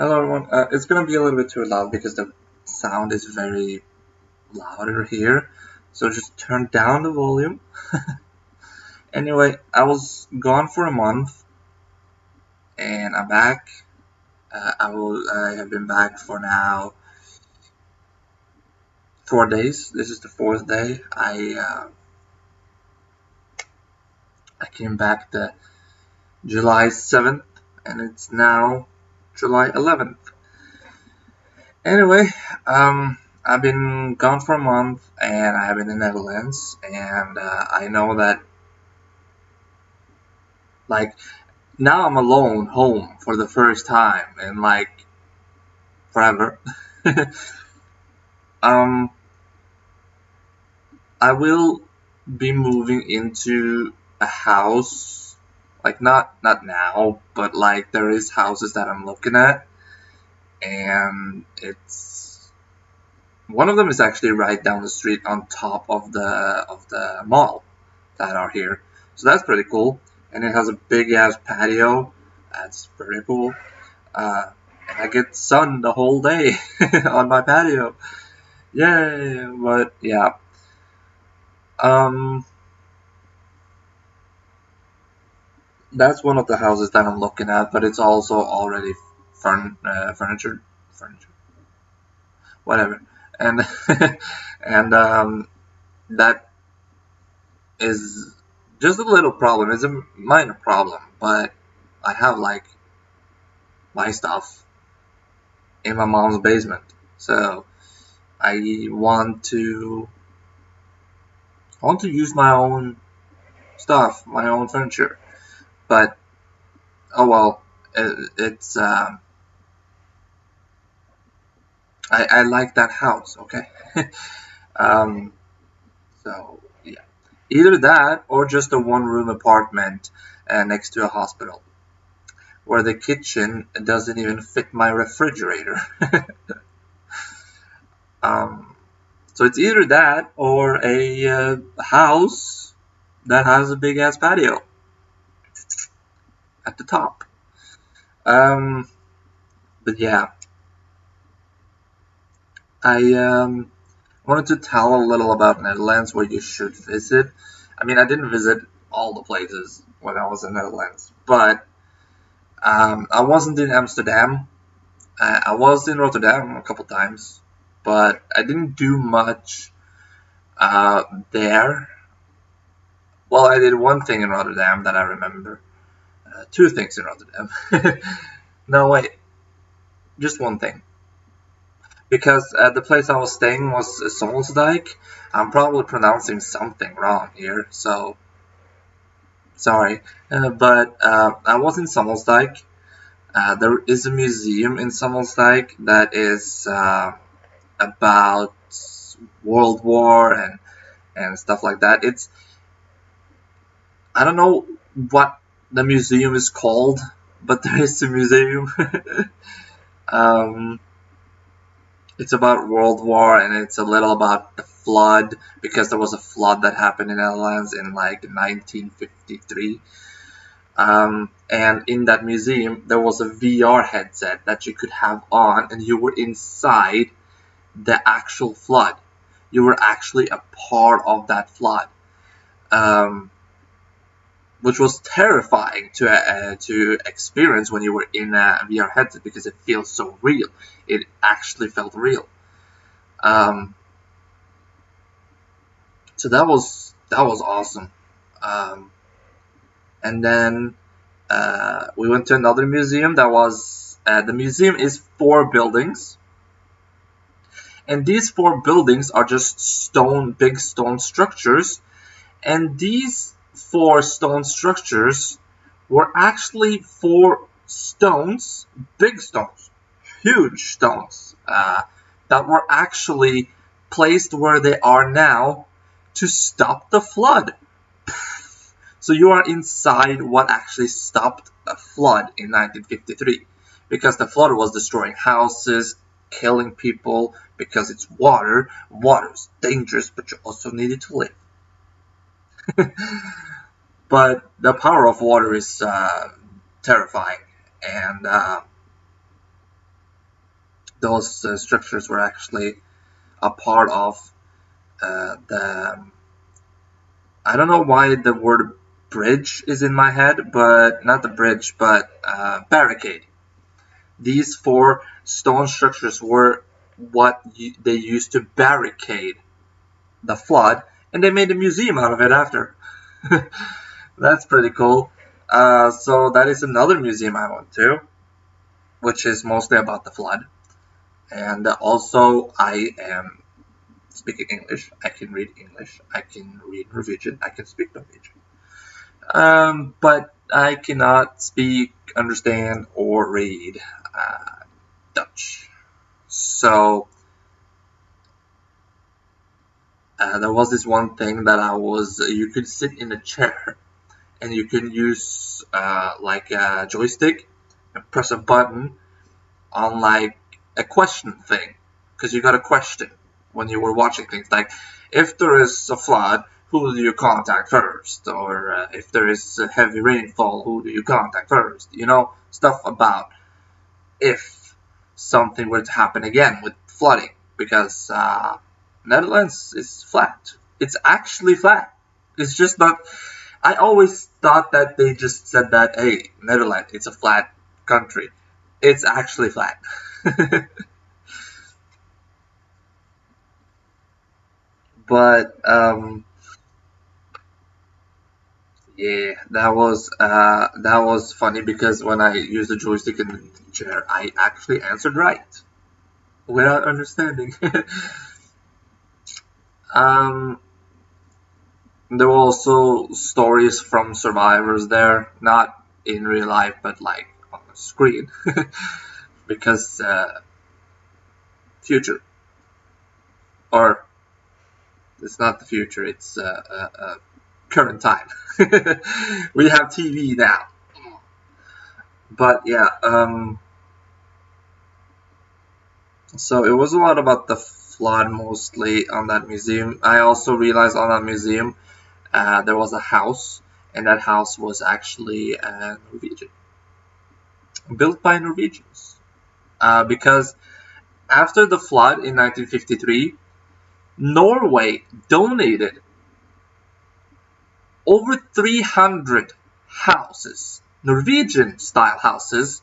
Hello everyone. It's gonna be a little bit too loud because the sound is very louder here. So just turn down the volume. Anyway, I was gone for a month and I'm back. I have been back for now 4 days. This is the fourth day. I came back the July 7th and it's now July 11th. Anyway, I've been gone for a month and I have been in the Netherlands and I know that like now I'm alone home for the first time in like forever. um, I will be moving into a house, like not now, but like there is houses that I'm looking at, and it's one of them is actually right down the street on top of the mall that are here, so that's pretty cool, and it has a big ass patio. That's pretty cool. Uh, and I get sun the whole day on my patio. Yay! But yeah, um, that's one of the houses that I'm looking at, but it's also already furniture, whatever. And and that is just a little problem. It's a minor problem, but I have like my stuff in my mom's basement, so I want to I want to use my own stuff, my own furniture. But oh well, it's I like that house. Okay, um, so yeah, either that or just a one-room apartment next to a hospital where the kitchen doesn't even fit my refrigerator. um, so it's either that or a house that has a big ass patio at the top. Um, but yeah, I wanted to tell a little about Netherlands where you should visit. I mean, I didn't visit all the places when I was in Netherlands, but I wasn't in Amsterdam. I was in Rotterdam a couple times, but I didn't do much there. Well, I did one thing in Rotterdam that I remember. Two things in Rotterdam. No, wait, just one thing. Because the place I was staying was Solsdijk. I'm probably pronouncing something wrong here, so sorry. But I was in Sommelsdijk. There is a museum in Sommelsdijk that is about World War and stuff like that. I don't know what the museum is called, but there is a museum. um, it's about World War and it's a little about the flood because there was a flood that happened in the Netherlands in like 1953. And in that museum, there was a VR headset that you could have on, and you were inside the actual flood. You were actually a part of that flood, um, which was terrifying to experience when you were in a VR headset because it feels so real. It actually felt real. Um, so that was awesome. Um, and then we went to another museum that was the museum is four buildings, and these four buildings are just big stone structures, and these four stone structures were actually four stones, big stones, huge stones, that were actually placed where they are now to stop the flood. So you are inside what actually stopped a flood in 1953, because the flood was destroying houses, killing people, because it's water. Water's dangerous, but you also need it to live. But the power of water is terrifying, and those structures were actually a part of the. I don't know why the word bridge is in my head, but not the bridge, but barricade. These four stone structures were what they used to barricade the flood, and they made a museum out of it after. That's pretty cool. So that is another museum I went to, which is mostly about the flood. And also, I am speaking English. I can read English. I can read Norwegian. I can speak Norwegian. But I cannot speak, understand, or read Dutch. So there was this one thing that you could sit in a chair and you can use like a joystick and press a button on like a question thing, because you got a question when you were watching things like, if there is a flood, who do you contact first? Or if there is a heavy rainfall, who do you contact first? You know, stuff about if something were to happen again with flooding, because Netherlands is flat. It's actually flat. It's just not. I always thought that they just said that, hey, Netherlands, it's a flat country. It's actually flat. But yeah, that was funny because when I used the joystick in the chair, I actually answered right without understanding. um, there were also stories from survivors there, not in real life, but like on the screen, because future, or it's not the future, it's current time. We have TV now. But yeah, so it was a lot about the flood mostly on that museum. I also realized on that museum there was a house, and that house was actually Norwegian, built by Norwegians. Because after the flood in 1953, Norway donated over 300 houses, Norwegian style houses,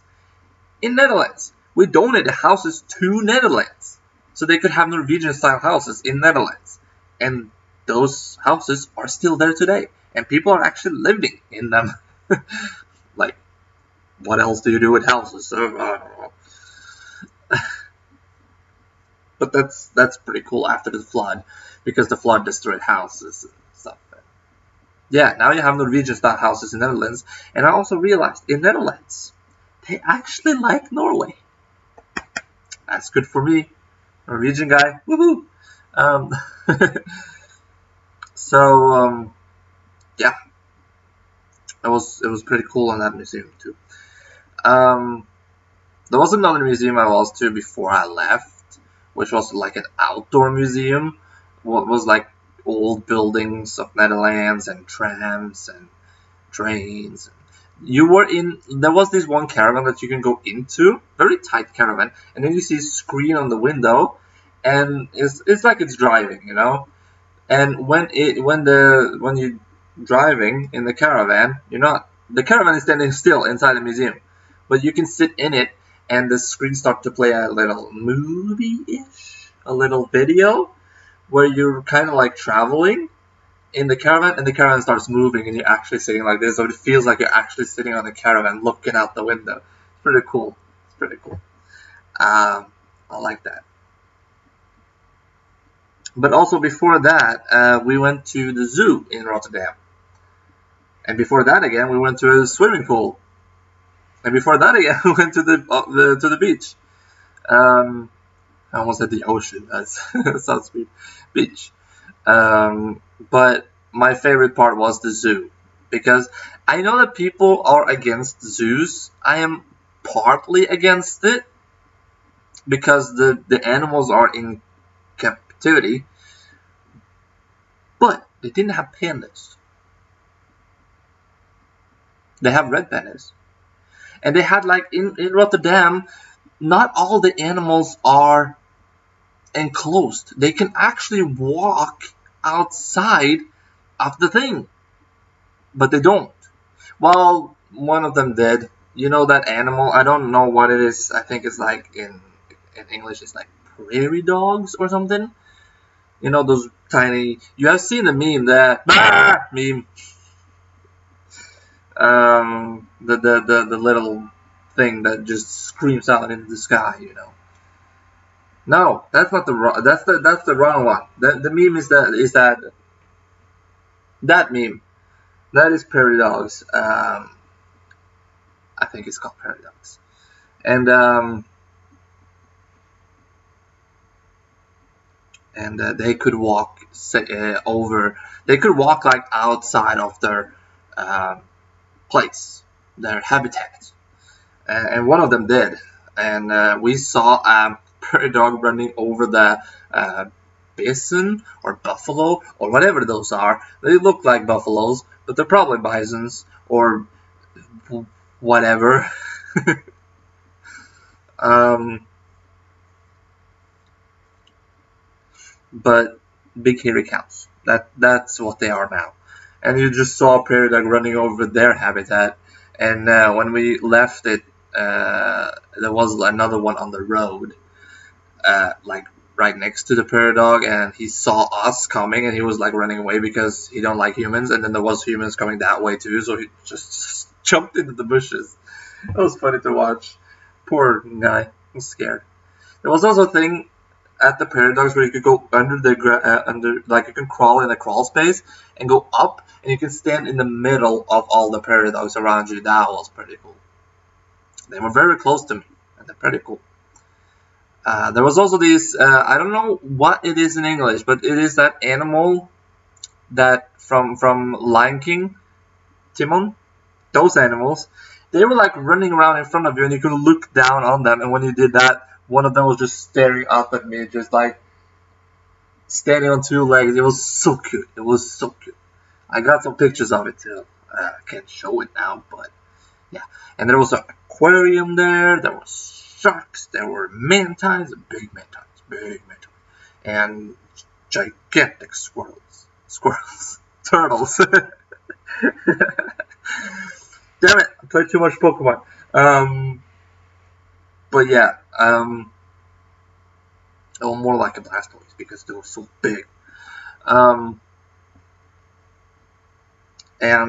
in Netherlands. We donated houses to Netherlands so they could have Norwegian style houses in Netherlands. And those houses are still there today. And people are actually living in them. Like, what else do you do with houses? I don't know. But that's pretty cool after the flood, because the flood destroyed houses and stuff. Yeah, now you have Norwegian style houses in Netherlands. And I also realized in Netherlands, they actually like Norway. That's good for me, Norwegian guy. Woohoo! Um, so yeah, it was pretty cool in that museum too. Um, there was another museum I was to before I left, which was like an outdoor museum. What was like old buildings of Netherlands and trams and trains. You were in. There was this one caravan that you can go into, very tight caravan, and then you see a screen on the window, and it's like it's driving, you know. And when you're driving in the caravan, you're not. The caravan is standing still inside the museum, but you can sit in it, and the screen starts to play a little movie-ish, a little video, where you're kind of like traveling in the caravan, and the caravan starts moving, and you're actually sitting like this, so it feels like you're actually sitting on the caravan looking out the window. It's pretty cool. It's pretty cool. I like that. But also before that, we went to the zoo in Rotterdam, and before that again, we went to a swimming pool, and before that again, we went to the beach. Um, I almost said the ocean. That's sounds sweet. Beach. But my favorite part was the zoo, because I know that people are against zoos. I am partly against it because the animals are in captivity, but they didn't have pandas. They have red pandas, and they had like in Rotterdam. not all the animals are enclosed. They can actually walk outside of the thing, but they don't. Well, one of them did. You know that animal? I don't know what it is. I think it's like in English, it's like prairie dogs or something. You know those tiny. You have seen the meme, the meme. The little thing that just screams out into the sky. You know. No, that's not the wrong. That's the wrong one. The meme is that meme. That is prairie dogs. I think it's called prairie dogs, and they could walk over. They could walk like outside of their uh, place, their habitat, and one of them did. And we saw a prairie dog running over the bison or buffalo or whatever those are. They look like buffaloes, but they're probably bisons or whatever. um, but big hairy cows. That's what they are now. And you just saw a prairie dog running over their habitat. And when we left it, there was another one on the road, like right next to the prairie dog, and he saw us coming, and he was like running away because he don't like humans. And then there was humans coming that way too, so he just jumped into the bushes. It was funny to watch. Poor guy, I was scared. There was also a thing at the prairie dogs where you could go under under, like you can crawl in a crawl space and go up, and you can stand in the middle of all the prairie dogs around you. That was pretty cool. They were very close to me, and they're pretty cool. There was also these, I don't know what it is in English, but it is that animal that from Lion King, Timon. Those animals, they were like running around in front of you, and you could look down on them. And when you did that, one of them was just staring up at me, just like standing on two legs. It was so cute. It was so cute. I got some pictures of it too. I can't show it now, but yeah. And there was an aquarium there. There were sharks. There were mantis, big mantis, and gigantic squirrels, turtles. Damn it! I played too much Pokemon. But yeah, they were more like a Blastoise because they were so big. And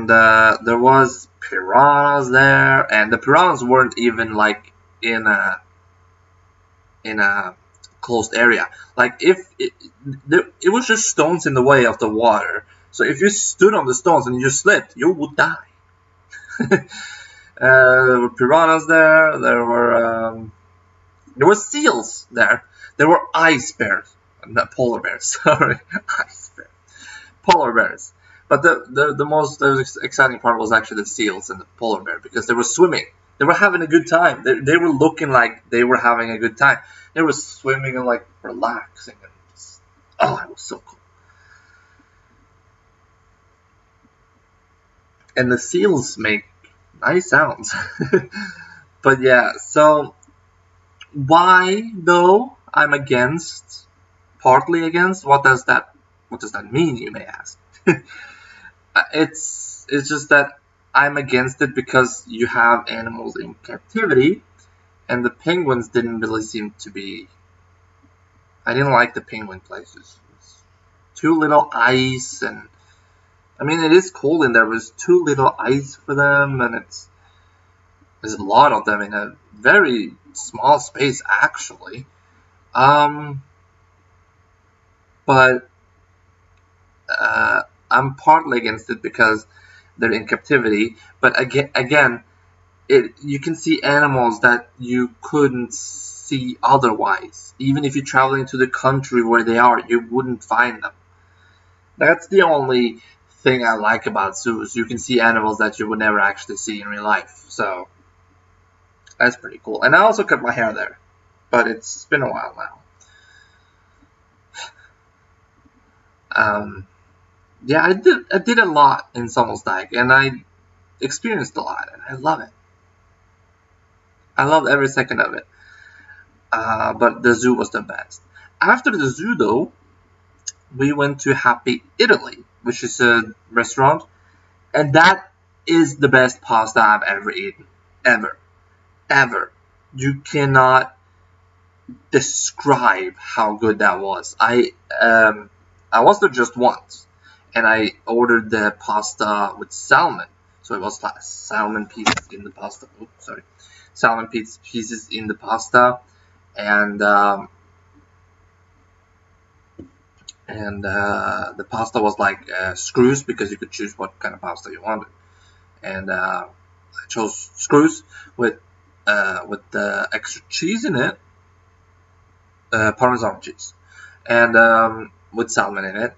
there was piranhas there, and the piranhas weren't even like in a closed area. Like if it was just stones in the way of the water. So if you stood on the stones and you slipped, you would die. There were piranhas there. There were seals there. There were ice bears, not polar bears. Sorry, ice bears, polar bears. But the most exciting part was actually the seals and the polar bear because they were swimming. They were having a good time. They were looking like they were having a good time. They were swimming and like relaxing, and just, oh, it was so cool. And the seals make nice sounds. But yeah, so why though I'm against, partly against? What does that mean, you may ask? It's just that I'm against it because you have animals in captivity, and the penguins didn't really seem to be. I didn't like the penguin places. It's too little ice, and I mean it is cold in there. There's too little ice for them, and there's a lot of them in a very small space actually. But I'm partly against it because they're in captivity. But again, you can see animals that you couldn't see otherwise. Even if you're traveling to the country where they are, you wouldn't find them. That's the only thing I like about zoos. You can see animals that you would never actually see in real life. So that's pretty cool. And I also cut my hair there, but it's been a while now. Yeah, I did a lot in Sommelsdijk, and I experienced a lot, and I love it. I love every second of it. but the zoo was the best. After the zoo, though, we went to Happy Italy, which is a restaurant, and that is the best pasta I've ever eaten, ever, ever. You cannot describe how good that was. I was there just once, and I ordered the pasta with salmon. So it was like salmon pieces in the pasta. Oops, sorry, salmon pieces in the pasta, and the pasta was like screws because you could choose what kind of pasta you wanted, and I chose screws with the extra cheese in it, Parmesan cheese, and with salmon in it,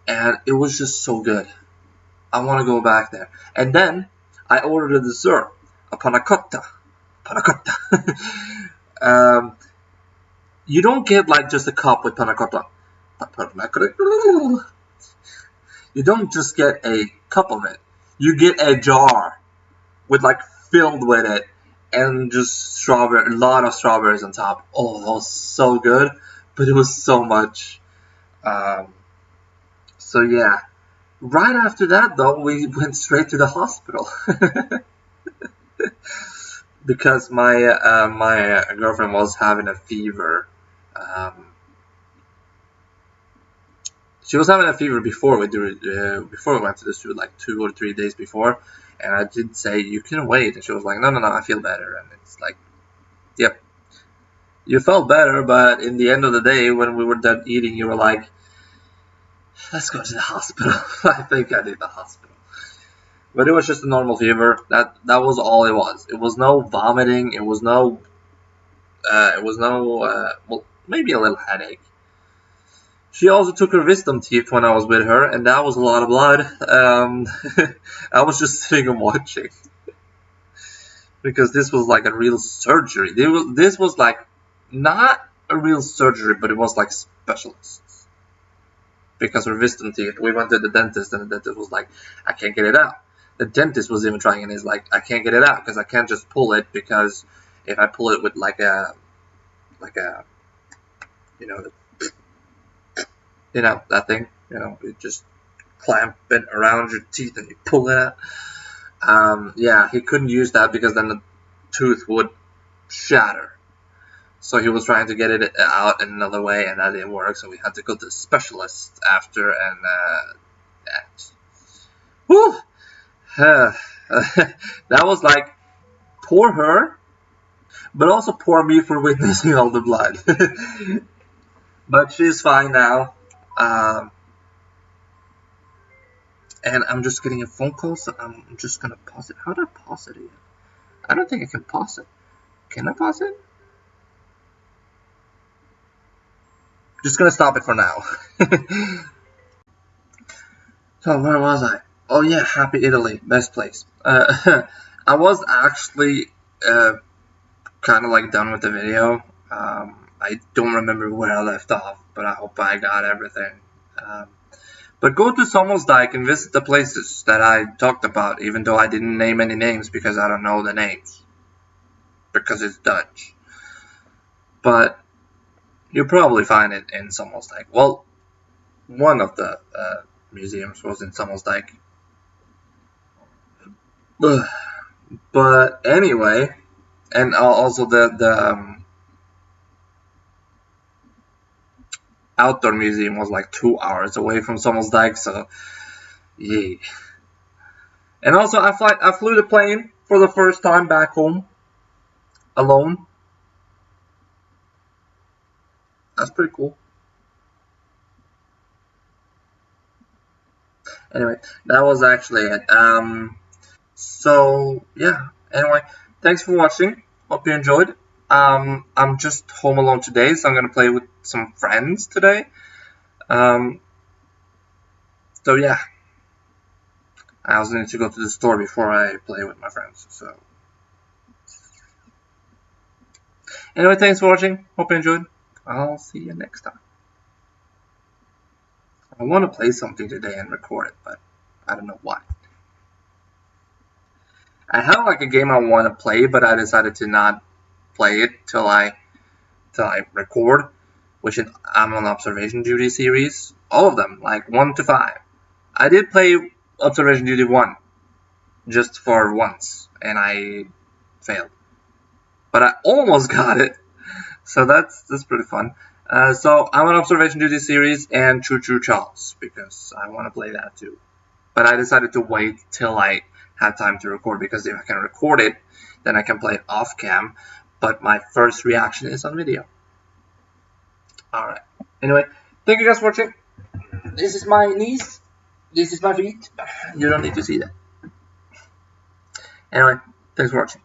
and it was just so good. I want to go back there. And then I ordered a dessert, a panna cotta. Panna cotta. You don't get like just a cup with panna cotta. You don't just get a cup of it. You get a jar with like filled with it, and just a lot of strawberries on top. Oh, that was so good, but it was so much. Um, so yeah. Right after that, though, we went straight to the hospital because my girlfriend was having a fever. Um, she was having a fever before before we went to the zoo, like 2 or 3 days before, and I did say you can wait, and she was like, no, no, no, I feel better, and it's like, yep, you felt better, but in the end of the day, when we were done eating, you were like, let's go to the hospital. I think I need the hospital. But it was just a normal fever. That was all it was. It was no vomiting. It was no. Well, maybe a little headache. She also took her wisdom teeth when I was with her, and that was a lot of blood. I was just sitting and watching because this was like a real surgery. This was like not a real surgery, but it was like specialists. Because her wisdom teeth, we went to the dentist, and the dentist was like, "I can't get it out." The dentist was even trying, and he's like, I can't get it out because I can't just pull it, because if I pull it with like a you know that thing, you just clamp it around your teeth and you pull it out. Yeah, he couldn't use that because then the tooth would shatter. So he was trying to get it out in another way, and that didn't work. So we had to go to the specialist after, and that. Whew. That was like, poor her, but also poor me for witnessing all the blood. But she's fine now. Um, and I'm just getting a phone call, so I'm just gonna pause it. How do I pause it again? I don't think I can pause it. Can I pause it? Just gonna stop it for now. So where was I? Oh yeah, Happy Italy, best place. I was actually kind of like done with the video. I don't remember where I left off, but I hope I got everything. Um, but go to Sommelsdijk and visit the places that I talked about, even though I didn't name any names because I don't know the names. Because it's Dutch. But you'll probably find it in Sommelsdijk. Well, one of the museums was in Sommelsdijk. But anyway, and also the outdoor museum was like 2 hours away from Sommelsdijk, so yeah. And also, I flew the plane for the first time back home alone. That's pretty cool. Anyway, that was actually it. So yeah. Anyway, thanks for watching. Hope you enjoyed. I'm just home alone today, so I'm gonna play with some friends today. Um, so yeah. I also need to go to the store before I play with my friends. So anyway, thanks for watching. Hope you enjoyed. I'll see you next time. I want to play something today and record it, but I don't know why. I have like a game I want to play, but I decided to not play it till I till I record, which is I'm on Observation Duty series, all of them, like 1 to 5. I did play Observation Duty 1 just for once, and I failed. But I almost got it, so that's pretty fun. So I'm on Observation Duty series and Choo Choo Charles because I want to play that too. But I decided to wait till I had time to record because if I can record it, then I can play it off cam. But my first reaction is on video. Alright. Anyway, thank you guys for watching. This is my knees. This is my feet. You don't need to see that. Anyway, thanks for watching.